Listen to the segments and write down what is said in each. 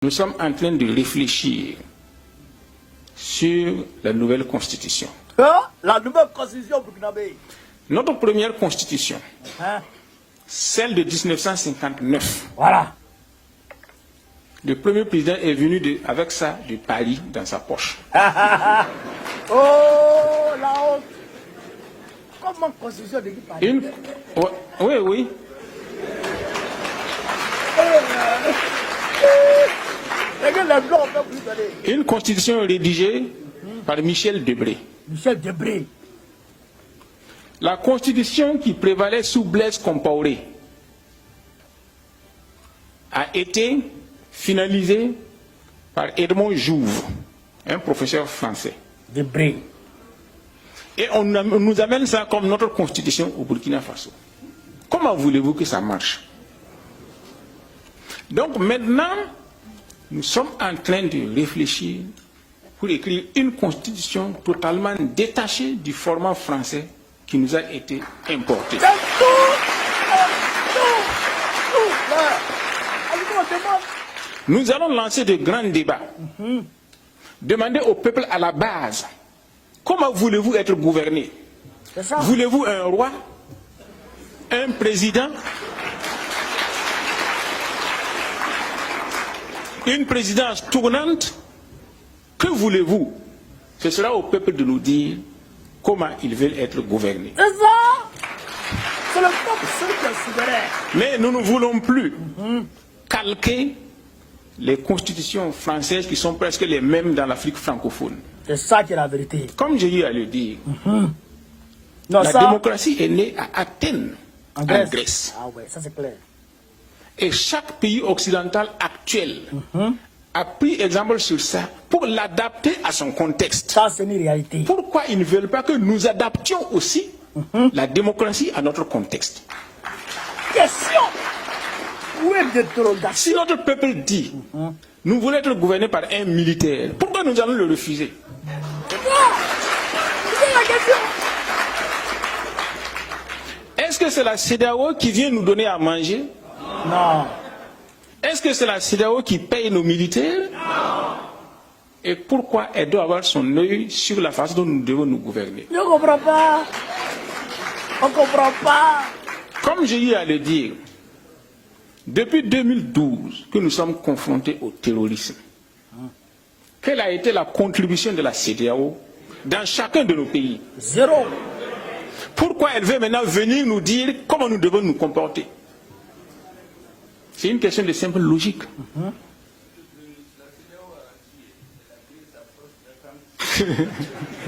Nous sommes en train de réfléchir sur la nouvelle constitution. La nouvelle constitution burkinabé. Notre première constitution, celle de 1959. Voilà. Le premier président est venu avec ça de Paris dans sa poche. Oh, la honte. Comment constitution de Paris? Oui, oui. Une constitution rédigée par Michel Debré. Michel Debré. La constitution qui prévalait sous Blaise Compaoré a été finalisée par Edmond Jouve, un professeur français. Debré. Et on nous amène ça comme notre constitution au Burkina Faso. Comment voulez-vous que ça marche? Donc maintenant, nous sommes en train de réfléchir pour écrire une constitution totalement détachée du format français qui nous a été importé. Nous allons lancer de grands débats. Demander au peuple à la base, comment voulez-vous être gouverné? Voulez-vous un roi? Un président? Une présidence tournante? Que voulez-vous? Ce sera au peuple de nous dire comment ils veulent être gouvernés. C'est ça. C'est le peuple seul qui est souverain. Mais nous ne voulons plus calquer les constitutions françaises qui sont presque les mêmes dans l'Afrique francophone. C'est ça qui est la vérité. Comme j'ai eu à le dire, la démocratie est née à Athènes, en Grèce. Ah ouais, ça c'est clair. Et chaque pays occidental actuel a pris exemple sur ça pour l'adapter à son contexte. Ça c'est une réalité. Pourquoi ils ne veulent pas que nous adaptions aussi la démocratie à notre contexte? Question. Où est l'interrogation? Si notre peuple dit nous voulons être gouvernés par un militaire, pourquoi nous allons le refuser? C'est la question. Est-ce que c'est la CEDEAO qui vient nous donner à manger? Non. Est-ce que c'est la CEDEAO qui paye nos militaires? Non. Et pourquoi elle doit avoir son œil sur la façon dont nous devons nous gouverner? Je ne comprends pas. On ne comprend pas. Comme j'ai eu à le dire, depuis 2012 que nous sommes confrontés au terrorisme, quelle a été la contribution de la CEDEAO dans chacun de nos pays? Zéro. Pourquoi elle veut maintenant venir nous dire comment nous devons nous comporter? C'est une question de simple logique.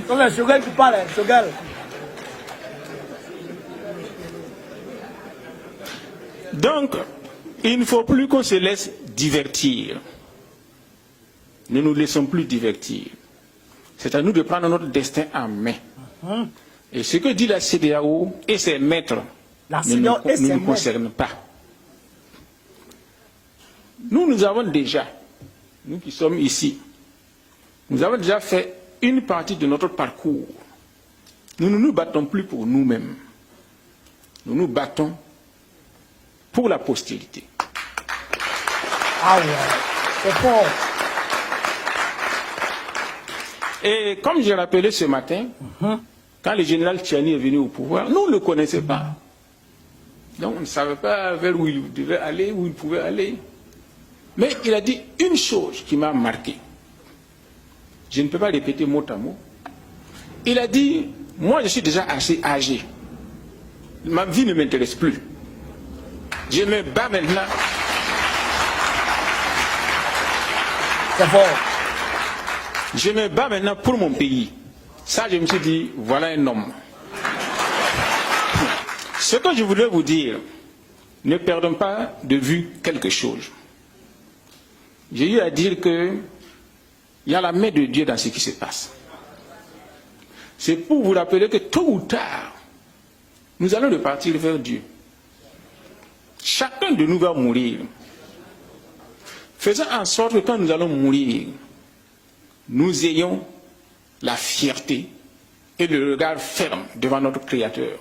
Non mais Chogal qui parle, Chogal. Donc, il ne faut plus qu'on se laisse divertir. Ne nous laissons plus divertir. C'est à nous de prendre notre destin en main. Et ce que dit la CEDEAO et ses maîtres ne nous concerne pas. Nous avons déjà, nous qui sommes ici, nous avons déjà fait une partie de notre parcours. Nous ne nous battons plus pour nous-mêmes. Nous nous battons pour la postérité. Ah ouais, c'est fort. Et comme j'ai rappelé ce matin, quand le général Tchiani est venu au pouvoir, nous ne le connaissions pas. Donc on ne savait pas vers où il devait aller, où il pouvait aller. Mais il a dit une chose qui m'a marqué. Je ne peux pas répéter mot à mot. Il a dit, moi je suis déjà assez âgé. Ma vie ne m'intéresse plus. Je me bats maintenant. C'est fort. Je me bats maintenant pour mon pays. Ça, je me suis dit, voilà un homme. Ce que je voudrais vous dire, ne perdons pas de vue quelque chose. J'ai eu à dire que il y a la main de Dieu dans ce qui se passe. C'est pour vous rappeler que tôt ou tard, nous allons repartir vers Dieu. Chacun de nous va mourir. Faisons en sorte que quand nous allons mourir, nous ayons la fierté et le regard ferme devant notre Créateur.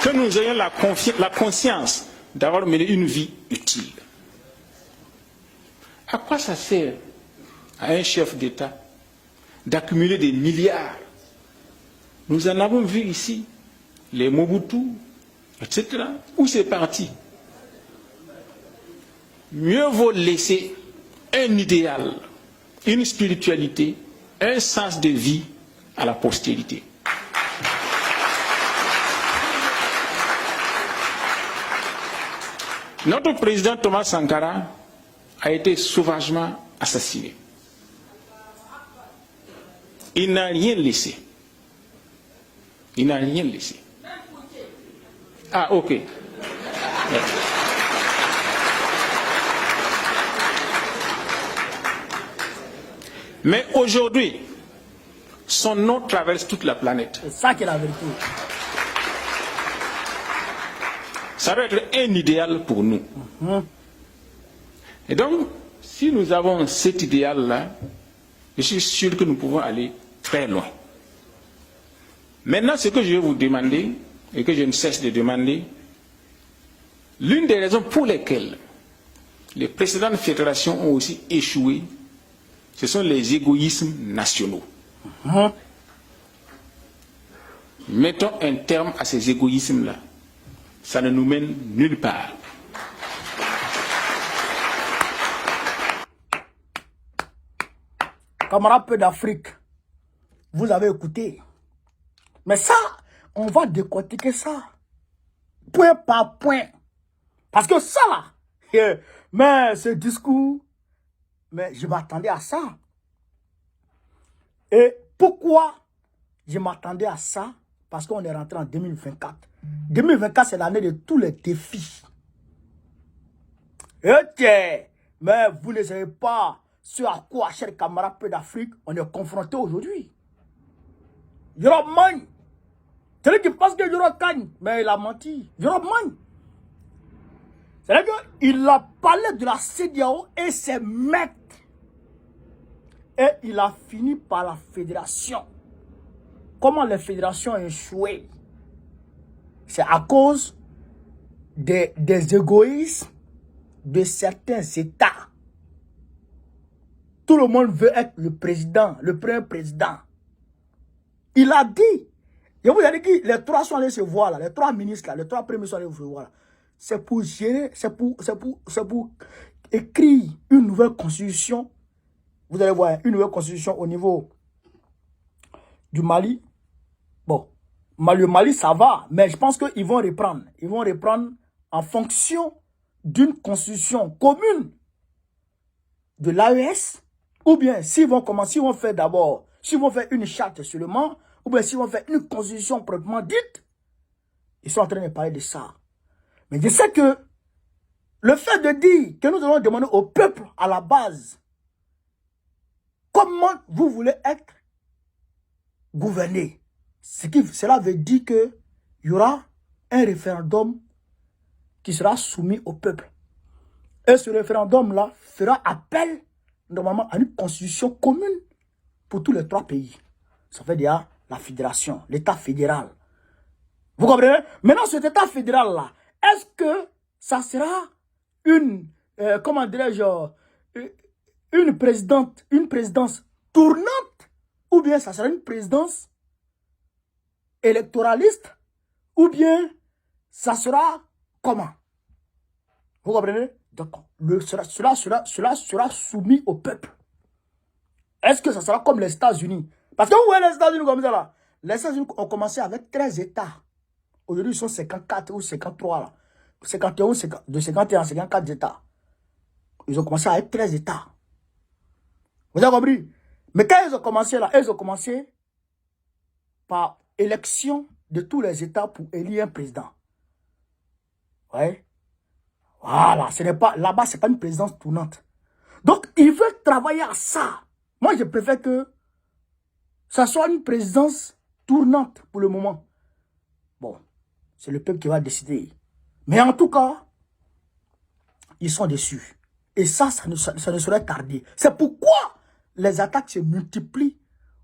Que nous ayons la conscience d'avoir mené une vie utile. À quoi ça sert à un chef d'État d'accumuler des milliards? Nous en avons vu ici, les Mobutu, etc. Où c'est parti? Mieux vaut laisser un idéal, une spiritualité, un sens de vie à la postérité. Notre président Thomas Sankara a été sauvagement assassiné. Il n'a rien laissé. Il n'a rien laissé. Ah, ok. Mais aujourd'hui, son nom traverse toute la planète. C'est ça qui est la vérité. Ça doit être un idéal pour nous. Et donc, si nous avons cet idéal-là, je suis sûr que nous pouvons aller très loin. Maintenant, ce que je vais vous demander, et que je ne cesse de demander, l'une des raisons pour lesquelles les précédentes fédérations ont aussi échoué, ce sont les égoïsmes nationaux. Mettons un terme à ces égoïsmes-là. Ça ne nous mène nulle part. Camarades peu d'Afrique, vous avez écouté. Mais ça, on va décortiquer ça. Point par point. Parce que ça là, mais ce discours, mais je m'attendais à ça. Et pourquoi je m'attendais à ça? Parce qu'on est rentré en 2024. 2024, c'est l'année de tous les défis. Ok, mais vous ne savez pas ce à quoi, chers camarades peu d'Afrique, on est confronté aujourd'hui. Yorob Magne. Celui qui pense que Yorob gagne, mais il a menti. Yorob Magne. C'est-à-dire qu'il a parlé de la CEDEAO et ses maîtres. Et il a fini par la fédération. Comment les fédérations ont échoué? C'est à cause des égoïsmes de certains États. Tout le monde veut être le président, le premier président. Il a dit, je vous ai dit que les trois sont allés se voir là, les trois ministres là, les trois premiers sont allés se voir là. C'est pour gérer, c'est pour écrire une nouvelle constitution. Vous allez voir, une nouvelle constitution au niveau du Mali. Bon, le Mali ça va, mais je pense qu'ils vont reprendre. Ils vont reprendre en fonction d'une constitution commune de l'AES. Ou bien, s'ils vont commencer, ils vont faire d'abord, s'ils vont faire une charte seulement, ou bien s'ils vont faire une constitution proprement dite, ils sont en train de parler de ça. Mais je sais que le fait de dire que nous allons demander au peuple à la base, comment vous voulez être gouverné, cela veut dire qu'il y aura un référendum qui sera soumis au peuple. Et ce référendum-là fera appel normalement à une constitution commune pour tous les trois pays. Ça fait déjà la fédération, l'état fédéral. Vous comprenez? Maintenant, cet état fédéral-là, est-ce que ça sera une, comment dirais-je, une présidence tournante, ou bien ça sera une présidence électoraliste, ou bien ça sera comment? Vous comprenez? Donc, cela sera soumis au peuple. Est-ce que ça sera comme les États-Unis? Parce que vous voyez les États-Unis comme ça là. Les États-Unis ont commencé avec 13 États. Aujourd'hui, ils sont 54 ou 53 là. 51, de 51 à 54 États. Ils ont commencé avec 13 États. Vous avez compris? Mais quand ils ont commencé là, ils ont commencé par élection de tous les États pour élire un président. Ouais. Voilà, ce n'est pas, là-bas, ce n'est pas une présidence tournante. Donc, ils veulent travailler à ça. Moi, je préfère que ça soit une présidence tournante pour le moment. Bon, c'est le peuple qui va décider. Mais en tout cas, ils sont déçus. Et ça ne saurait tarder. C'est pourquoi les attaques se multiplient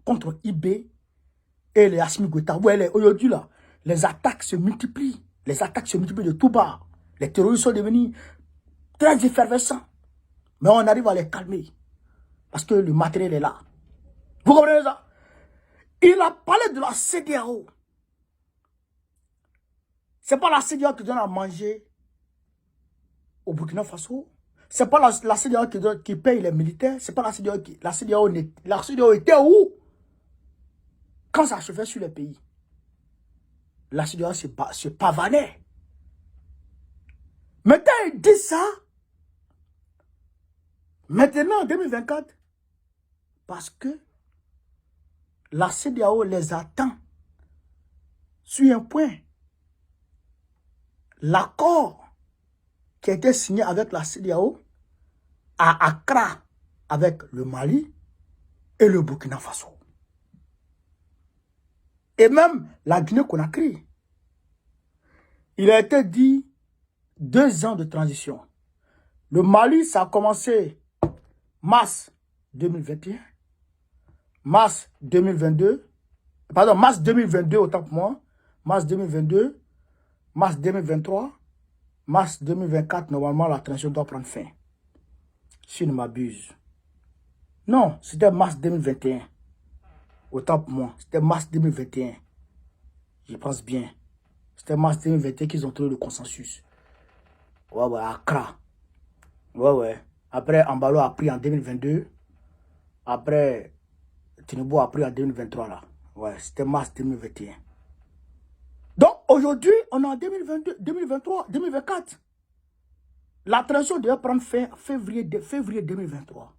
contre IB et les Assimi Goïta. Ouais, aujourd'hui, là, les attaques se multiplient. Les attaques se multiplient de tout bas. Les terroristes sont devenus très effervescents. Mais on arrive à les calmer. Parce que le matériel est là. Vous comprenez ça? Il a parlé de la CEDEAO. Ce n'est pas la CEDEAO qui donne à manger au Burkina Faso. Ce n'est pas la CEDEAO qui paye les militaires. Ce n'est pas la CEDEAO qui... La CEDEAO était où? Quand ça se fait sur les pays. La CEDEAO se pavanait. Maintenant, il dit ça. Maintenant, en 2024, parce que la CEDEAO les attend sur un point. L'accord qui a été signé avec la CEDEAO à Accra avec le Mali et le Burkina Faso. Et même la Guinée-Conakry. Il a été dit 2 ans de transition. Le Mali, ça a commencé mars 2021, mars 2022, pardon, mars 2022 autant que moi, mars 2022, mars 2023, mars 2024, normalement la transition doit prendre fin. Si je ne m'abuse. Non, c'était mars 2021. Autant pour moi, c'était mars 2021. Je pense bien. C'était mars 2021 qu'ils ont trouvé le consensus. Ouais, Accra. Ouais. Après, Ambalo a pris en 2022. Après, Tinubu a pris en 2023 là. Ouais, c'était mars 2021. Donc, aujourd'hui, on est en 2022, 2023, 2024. La transition devait prendre fin février 2023.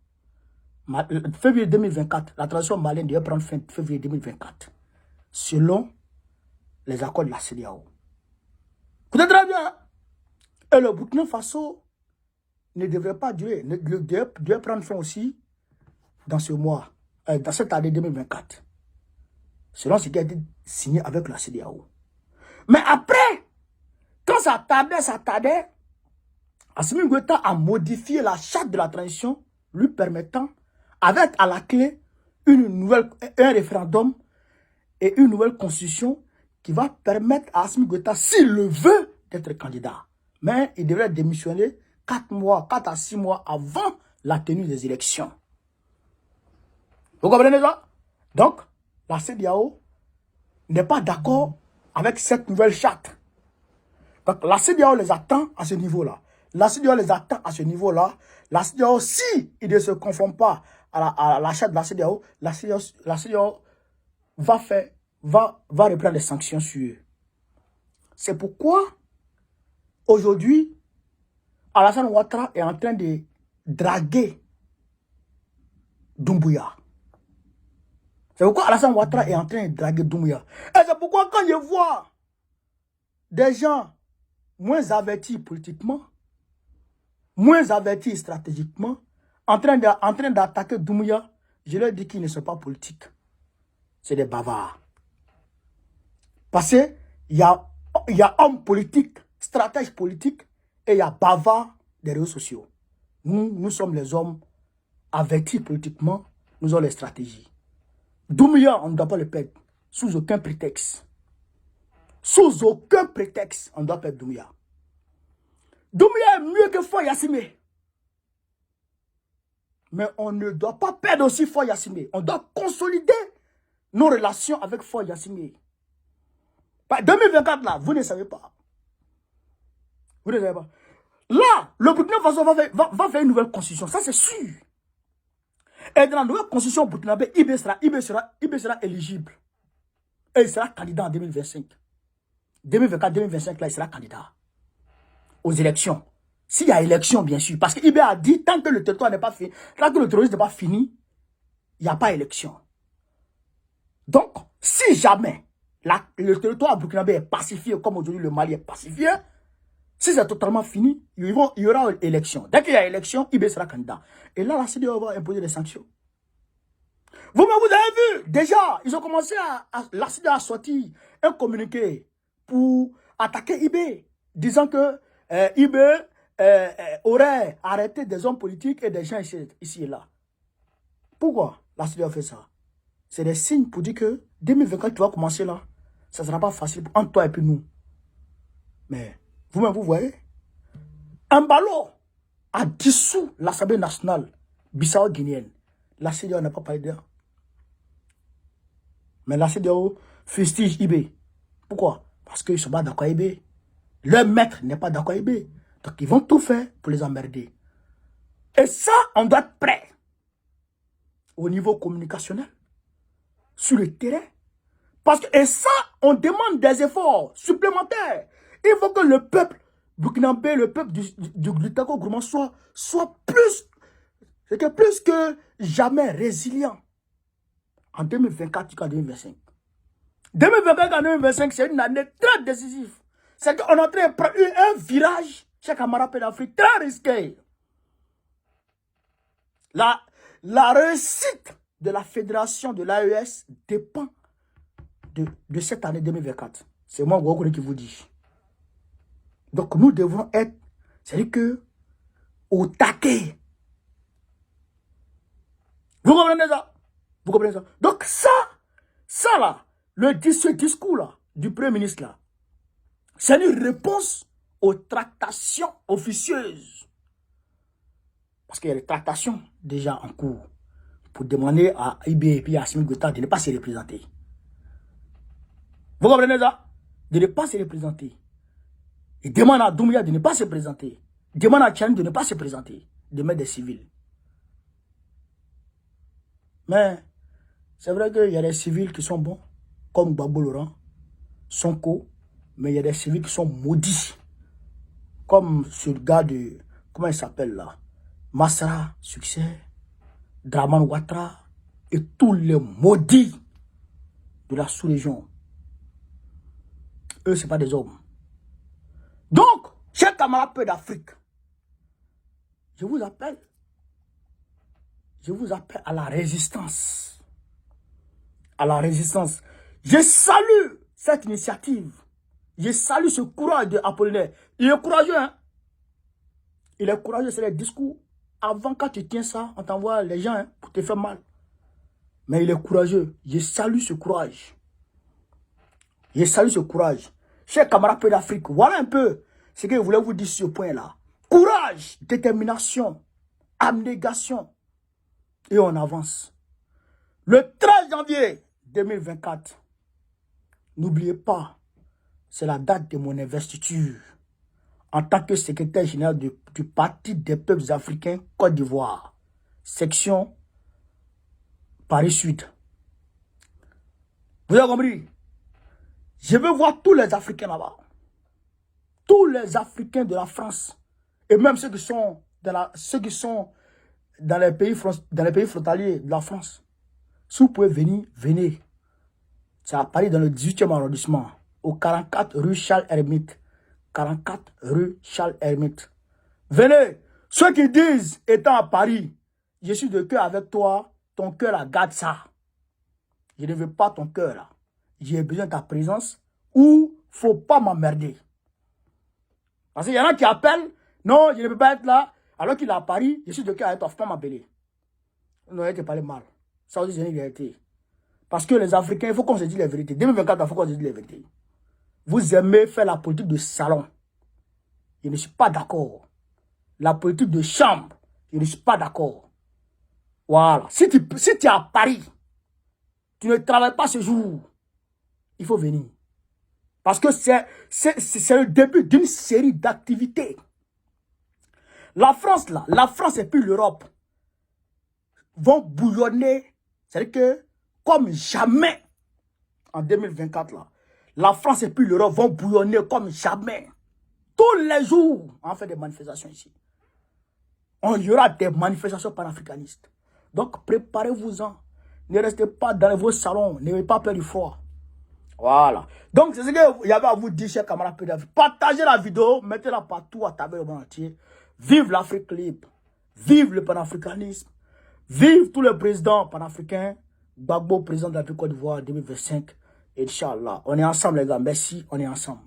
Février 2024, la transition malienne devait prendre fin février 2024. Selon les accords de la CEDEAO. Vous êtes très bien. Et le Burkina Faso ne devrait pas durer, devait prendre fin aussi dans ce mois, dans cette année 2024. Selon ce qui a été signé avec la CEDEAO. Mais après, quand ça tardait, Assimi Goïta a modifié la charte de la transition, lui permettant, avec à la clé, un référendum et une nouvelle constitution qui va permettre à Assimi Goïta, s'il le veut, d'être candidat. Mais il devrait démissionner 4 à 6 mois avant la tenue des élections. Vous comprenez ça? Donc, la CEDEAO n'est pas d'accord avec cette nouvelle charte. Donc, la CEDEAO les attend à ce niveau-là. La CEDEAO les attend à ce niveau-là. La CEDEAO, si il ne se conforme pas à la charte de la CEDEAO va reprendre des sanctions sur eux. C'est pourquoi, aujourd'hui, Alassane Ouattara est en train de draguer Doumbouya. C'est pourquoi Alassane Ouattara est en train de draguer Doumbouya. Et c'est pourquoi quand je vois des gens moins avertis politiquement, moins avertis stratégiquement, en train d'attaquer Doumbouya, je leur dis qu'ils ne sont pas politiques. C'est des bavards. Parce qu'il y a hommes politiques, stratèges politiques, et il y a bavards des réseaux sociaux. Nous sommes les hommes avertis politiquement, nous avons les stratégies. Doumbouya, on ne doit pas le perdre, sous aucun prétexte. Sous aucun prétexte, on doit perdre Doumbouya. Doumbouya est mieux que Faure Gnassingbé. Mais on ne doit pas perdre aussi Faure Gnassingbé. On doit consolider nos relations avec Faure Gnassingbé. 2024, là, vous ne savez pas. Vous ne savez pas. Là, le Burkina Faso va faire une nouvelle constitution. Ça, c'est sûr. Et dans la nouvelle constitution burkinabé, IB sera éligible. Et il sera candidat en 2025. 2024-2025, là, il sera candidat aux élections. S'il y a élection, bien sûr. Parce que IB a dit, tant que le territoire n'est pas fini, tant que le terrorisme n'est pas fini, il n'y a pas élection. Donc, si jamais le territoire burkinabé est pacifié, comme aujourd'hui le Mali est pacifié, si c'est totalement fini, il y aura élection. Dès qu'il y a élection, IB sera candidat. Et là, la CEDEAO va imposer des sanctions. Vous avez vu, déjà, ils ont commencé la CEDEAO a sorti un communiqué pour attaquer IB, disant que IB aurait arrêté des hommes politiques et des gens ici et là. Pourquoi la CEDEAO fait ça? C'est des signes pour dire que 2024 qui va commencer là, ça ne sera pas facile entre toi et puis nous. Mais vous-même, vous voyez, Embalo a dissous l'Assemblée nationale bissau-guinéenne. La CEDEAO n'a pas parlé d'eux. Mais la CEDEAO fustige IB. Pourquoi? Parce qu'ils ne sont pas d'accord avec IB. Leur maître n'est pas d'accord avec IB. Donc ils vont tout faire pour les emmerder. Et ça, on doit être prêt. Au niveau communicationnel. Sur le terrain. Parce que, et ça, on demande des efforts supplémentaires. Il faut que le peuple burkinabé, le peuple du Tako Gourmand soit plus que jamais résilient. En 2024 jusqu'en 2025. 2024 en 2025, c'est une année très décisive. C'est qu'on est en train de prendre un virage chez Camarade d'Afrique très risqué. La réussite de la fédération de l'AES dépend de cette année 2024. C'est moi qui vous dis. Donc nous devons être, c'est-à-dire que, au taquet. Vous comprenez ça? Vous comprenez ça? Donc ça là, ce discours là, du Premier ministre là, c'est une réponse aux tractations officieuses. Parce qu'il y a des tractations déjà en cours pour demander à IB et puis à Assimi Goïta de ne pas se représenter. Vous comprenez ça? De ne pas se représenter. Il demande à Doumbouya de ne pas se présenter. Il demande à Tchani de ne pas se présenter. De mettre des civils. Mais c'est vrai qu'il y a des civils qui sont bons, comme Gbagbo Laurent, Sonko, mais il y a des civils qui sont maudits. Comme ce gars de, comment il s'appelle là? Massara, Succès, Draman Ouattara et tous les maudits de la sous-région. Eux, ce n'est pas des hommes. Donc, chers camarades peu d'Afrique, je vous appelle à la résistance. À la résistance. Je salue cette initiative. Je salue ce courage de Apollinaire. Il est courageux, hein? Il est courageux, c'est les discours. Avant, quand tu tiens ça, on t'envoie les gens hein, pour te faire mal. Mais il est courageux. Je salue ce courage. Je salue ce courage. Chers camarades peu d'Afrique, voilà un peu ce que je voulais vous dire sur ce point-là. Courage, détermination, abnégation. Et on avance. Le 13 janvier 2024, n'oubliez pas, c'est la date de mon investiture en tant que secrétaire général du Parti des peuples africains Côte d'Ivoire, section Paris-Sud. Vous avez compris? Je veux voir tous les Africains là-bas. Tous les Africains de la France. Et même ceux qui sont dans les pays frontaliers de la France. Si vous pouvez venir, venez. C'est à Paris dans le 18e arrondissement. Au 44 rue Charles-Hermite. 44 rue Charles-Hermite. Venez. Ceux qui disent, étant à Paris, je suis de cœur avec toi, ton cœur là, garde ça. Je ne veux pas ton cœur là. J'ai besoin de ta présence ou faut pas m'emmerder. Parce qu'il y en a qui appellent, non, je ne peux pas être là, alors qu'il est à Paris, je suis de cœur avec toi, faut pas m'appeler. Non, il ne parle mal. Ça aussi, c'est une vérité. Parce que les Africains, il faut qu'on se dise la vérité. 2024, il faut qu'on se dise la vérité. Vous aimez faire la politique de salon. Je ne suis pas d'accord. La politique de chambre, je ne suis pas d'accord. Voilà. Si tu es à Paris, tu ne travailles pas ce jour, il faut venir. Parce que c'est le début d'une série d'activités. La France, là, la France et puis l'Europe vont bouillonner. C'est-à-dire que, comme jamais, en 2024, là, la France et puis l'Europe vont bouillonner comme jamais. Tous les jours, on fait des manifestations ici. Il y aura des manifestations panafricanistes. Donc, préparez-vous-en. Ne restez pas dans vos salons. N'ayez pas peur du froid. Voilà. Donc, c'est ce qu'il y avait à vous dire, chers camarades. Partagez la vidéo, mettez-la partout à travers le monde entier. Vive l'Afrique libre. Vive le panafricanisme. Vive tous les présidents panafricains. Gbagbo, président de la Côte d'Ivoire 2025. Inch'Allah. On est ensemble, les gars. Merci, on est ensemble.